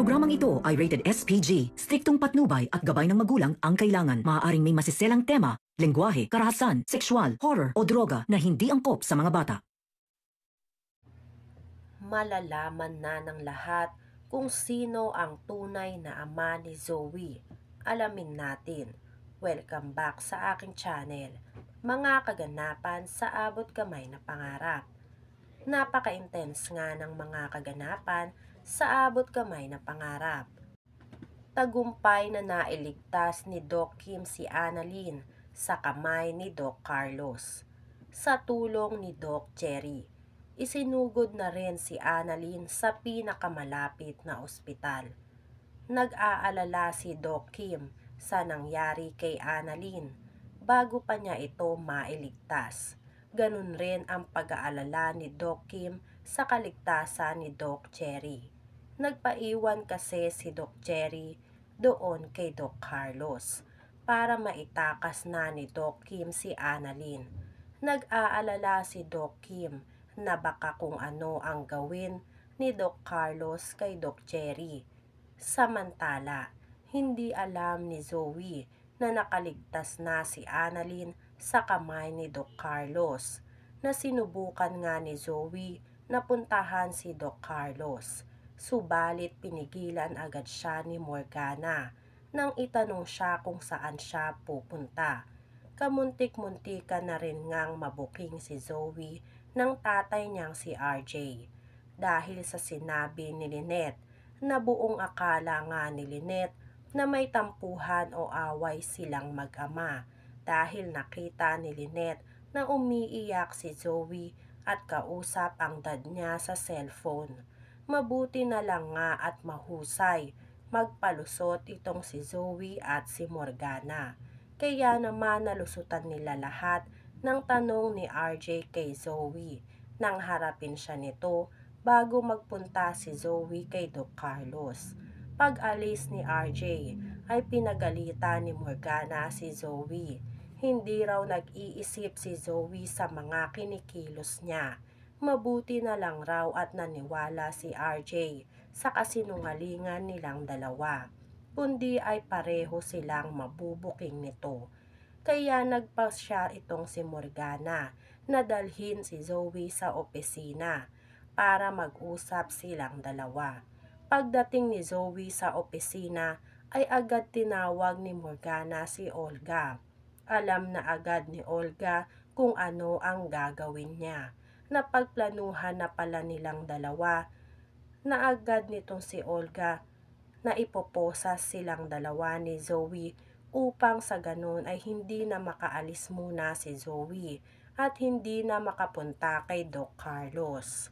Programang ito ay rated SPG. Striktong patnubay at gabay ng magulang ang kailangan. Maaaring may masiselang tema, lengguwahe, karahasan, sexual, horror o droga na hindi angkop sa mga bata. Malalaman na ng lahat kung sino ang tunay na ama ni Zoe. Alamin natin. Welcome back sa aking channel. Mga kaganapan sa abot kamay na pangarap. Napaka-intense nga ng mga kaganapan sa abot kamay na pangarap. Tagumpay na nailigtas ni Doc Kim si Annalyn sa kamay ni Doc Carlos. Sa tulong ni Doc Cherry, isinugod na rin si Annalyn sa pinakamalapit na ospital. Nag-aalala si Doc Kim sa nangyari kay Annalyn bago pa niya ito mailigtas. Ganun rin ang pag-aalala ni Doc Kim sa kaligtasan ni Doc Cherry. Nagpaiwan kasi si Doc Cherry doon kay Doc Carlos para maitakas na ni Doc Kim si Annalyn. Nag-aalala si Doc Kim na baka kung ano ang gawin ni Doc Carlos kay Doc Cherry. Samantala, hindi alam ni Zoe na nakaligtas na si Annalyn sa kamay ni Doc Carlos, na sinubukan nga ni Zoe na puntahan si Doc Carlos. Subalit pinigilan agad siya ni Morgana nang itanong siya kung saan siya pupunta. Kamuntik-muntikan na rin ngang mabuking si Zoe ng tatay niyang si RJ dahil sa sinabi ni Lynette na buong akala nga ni Lynette na may tampuhan o away silang mag-ama dahil nakita ni Lynette na umiiyak si Zoe at kausap ang dad niya sa cellphone. Mabuti na lang nga at mahusay magpalusot itong si Zoe at si Morgana. Kaya naman nalusutan nila lahat ng tanong ni RJ kay Zoe nang harapin siya nito bago magpunta si Zoe kay Doc Carlos. Pag-alis ni RJ ay pinagalitan ni Morgana si Zoe. Hindi raw nag-iisip si Zoe sa mga kinikilos niya. Mabuti na lang raw at naniwala si RJ sa kasinungalingan nilang dalawa, kundi ay pareho silang mabubuking nito. Kaya nagpasya itong si Morgana na dalhin si Zoe sa opisina para mag-usap silang dalawa. Pagdating ni Zoe sa opisina ay agad tinawag ni Morgana si Olga. Alam na agad ni Olga kung ano ang gagawin niya. Napagplanuhan na pala nilang dalawa na agad nitong si Olga na ipoposas silang dalawa ni Zoe upang sa ganun ay hindi na makaalis muna si Zoe at hindi na makapunta kay Doc Carlos.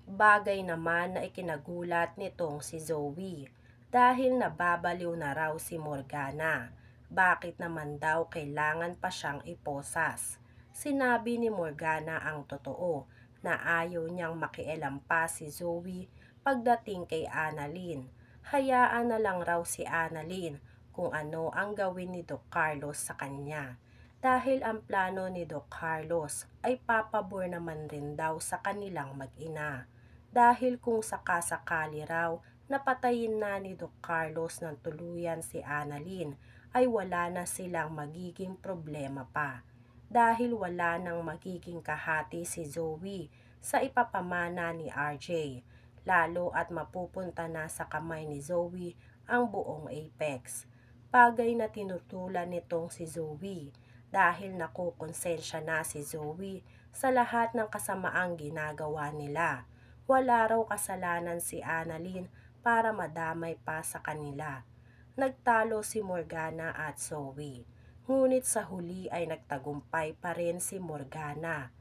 Bagay naman na ikinagulat nitong si Zoe dahil nababaliw na raw si Morgana. Bakit naman daw kailangan pa siyang iposas? Sinabi ni Morgana ang totoo na ayaw niyang makialam pa si Zoe pagdating kay Annalyn. Hayaan na lang raw si Annalyn kung ano ang gawin ni Doc Carlos sa kanya. Dahil ang plano ni Doc Carlos ay papabor naman rin daw sa kanilang mag-ina. Dahil kung sakasakali raw napatayin na ni Doc Carlos ng tuluyan si Annalyn, ay wala na silang magiging problema pa. Dahil wala nang magiging kahati si Zoe sa ipapamana ni RJ, lalo at mapupunta na sa kamay ni Zoe ang buong Apex. Bagay na tinutulan nitong si Zoe dahil nakukonsensya na si Zoe sa lahat ng kasamaang ginagawa nila. Wala raw kasalanan si Annalyn para madamay pa sa kanila. Nagtalo si Morgana at Zoe. Ngunit sa huli ay nagtagumpay pa rin si Morgana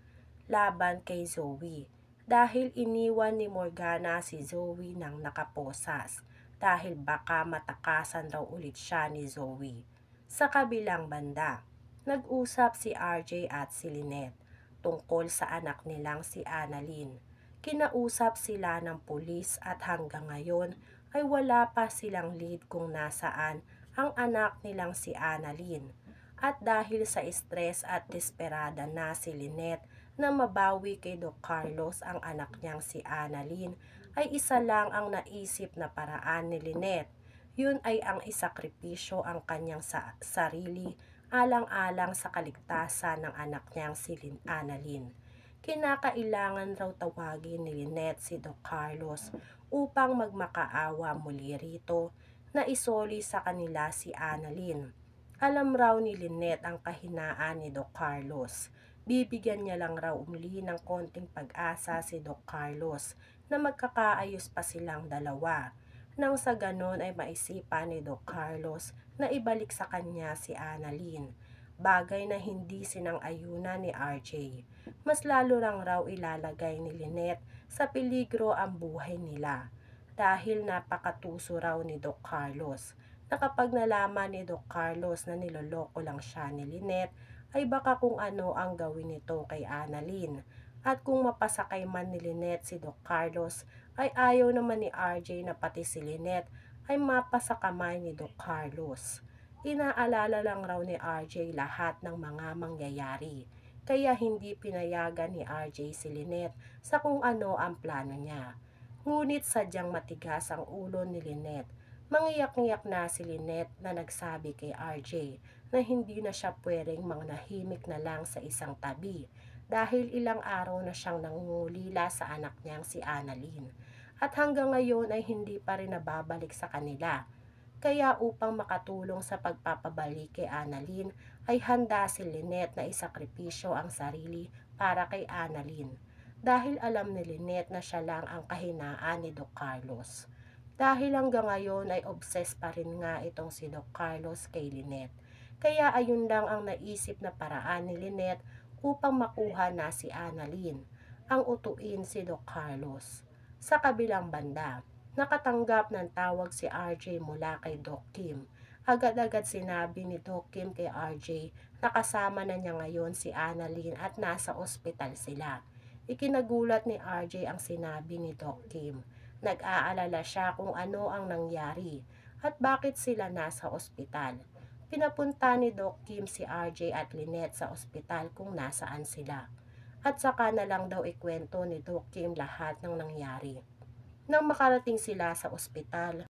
laban kay Zoe dahil iniwan ni Morgana si Zoe nang nakaposas dahil baka matakasan raw ulit siya ni Zoe. Sa kabilang banda, nag-usap si RJ at si Lynette tungkol sa anak nilang si Annalyn. Kinausap sila ng pulis at hanggang ngayon ay wala pa silang lead kung nasaan ang anak nilang si Annalyn. At dahil sa stress at desperada na si Lynette na mabawi kay Doc Carlos ang anak niyang si Annalyn, ay isa lang ang naisip na paraan ni Lynette. Yun ay ang isakripisyo ang kanyang sarili alang-alang sa kaligtasan ng anak niyang si Annalyn. Kinakailangan raw tawagin ni Lynette si Doc Carlos upang magmakaawa muli rito na isoli sa kanila si Annalyn. Alam raw ni Lynette ang kahinaan ni Doc Carlos. Bibigyan niya lang raw uli ng konting pag-asa si Doc Carlos na magkakaayos pa silang dalawa. Nang sa ganon ay maisipan ni Doc Carlos na ibalik sa kanya si Annalyn. Bagay na hindi sinang-ayunan ni RJ. Mas lalo lang raw ilalagay ni Lynette sa peligro ang buhay nila. Dahil napakatuso raw ni Doc Carlos na kapag nalaman ni Doc Carlos na niloloko lang siya ni Lynette, ay baka kung ano ang gawin nito kay Annalyn. At kung mapasakay man ni Lynette si Doc Carlos, ay ayaw naman ni RJ na pati si Lynette ay mapasakamay ni Doc Carlos. Inaalala lang raw ni RJ lahat ng mga mangyayari, kaya hindi pinayagan ni RJ si Lynette sa kung ano ang plano niya. Ngunit sadyang matigas ang ulo ni Lynette. Mangiyak-ngiyak na si Lynette na nagsabi kay RJ na hindi na siya pwedeng mangnahimik na lang sa isang tabi dahil ilang araw na siyang nangungulila sa anak niyang si Annalyn at hanggang ngayon ay hindi pa rin nababalik sa kanila. Kaya upang makatulong sa pagpapabalik kay Annalyn ay handa si Lynette na isakripisyo ang sarili para kay Annalyn dahil alam ni Lynette na siya lang ang kahinaan ni Doc Carlos. Dahil hanggang ngayon ay obsessed pa rin nga itong si Doc Carlos kay Lynette. Kaya ayun lang ang naisip na paraan ni Lynette upang makuha na si Annalyn, ang utuin si Doc Carlos. Sa kabilang banda, nakatanggap ng tawag si RJ mula kay Doc Kim. Agad-agad sinabi ni Doc Kim kay RJ na kasama na niya ngayon si Annalyn at nasa ospital sila. Ikinagulat ni RJ ang sinabi ni Doc Kim. Nag-aalala siya kung ano ang nangyari at bakit sila nasa ospital. Pinapunta ni Doc Kim si RJ at Lynette sa ospital kung nasaan sila. At saka na lang daw ikwento ni Doc Kim lahat ng nangyari. Nang makarating sila sa ospital,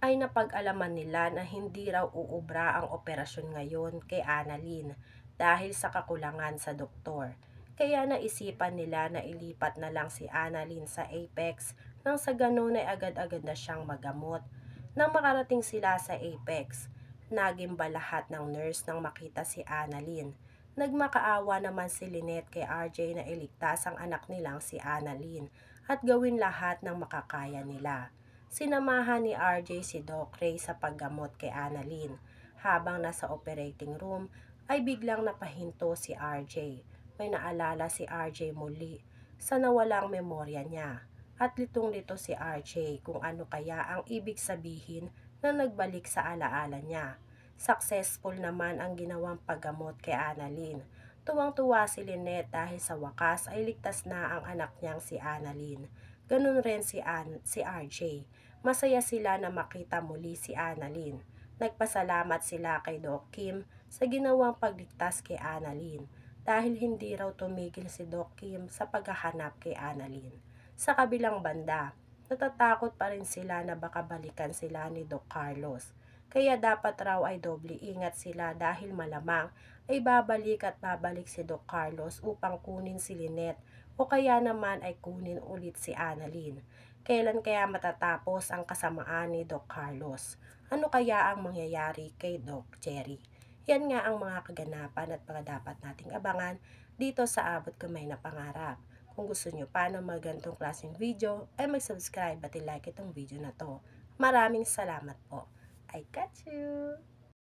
ay napag-alaman nila na hindi raw uubra ang operasyon ngayon kay Annalyn dahil sa kakulangan sa doktor. Kaya naisipan nila na ilipat na lang si Annalyn sa Apex nang sa ganun ay agad-agad na siyang magamot. Nang makarating sila sa Apex, nagimba lahat ng nurse nang makita si Annalyn. Nagmakaawa naman si Lynette kay RJ na iligtas ang anak nilang si Annalyn at gawin lahat ng makakaya nila. Sinamahan ni RJ si Doc Ray sa paggamot kay Annalyn. Habang nasa operating room ay biglang napahinto si RJ. May naalala si RJ muli sa nawalang memorya niya. At litong-lito si RJ kung ano kaya ang ibig sabihin na nagbalik sa alaala niya. Successful naman ang ginawang paggamot kay Annalyn. Tuwang-tuwa si Lynette dahil sa wakas ay ligtas na ang anak niyang si Annalyn. Ganun rin si RJ. Masaya sila na makita muli si Annalyn. Nagpasalamat sila kay Doc Kim sa ginawang pagligtas kay Annalyn dahil hindi raw tumigil si Doc Kim sa paghahanap kay Annalyn. Sa kabilang banda, natatakot pa rin sila na baka balikan sila ni Doc Carlos. Kaya dapat raw ay doble ingat sila dahil malamang ay babalik at babalik si Doc Carlos upang kunin si Lynette o kaya naman ay kunin ulit si Annalyn. Kailan kaya matatapos ang kasamaan ni Doc Carlos? Ano kaya ang mangyayari kay Doc Cherry? Yan nga ang mga kaganapan at mga dapat nating abangan dito sa Abot Kamay na Pangarap. Kung gusto nyo pa ng mga ganitong klaseng video, ay mag-subscribe at i-like itong video na to. Maraming salamat po. I got you!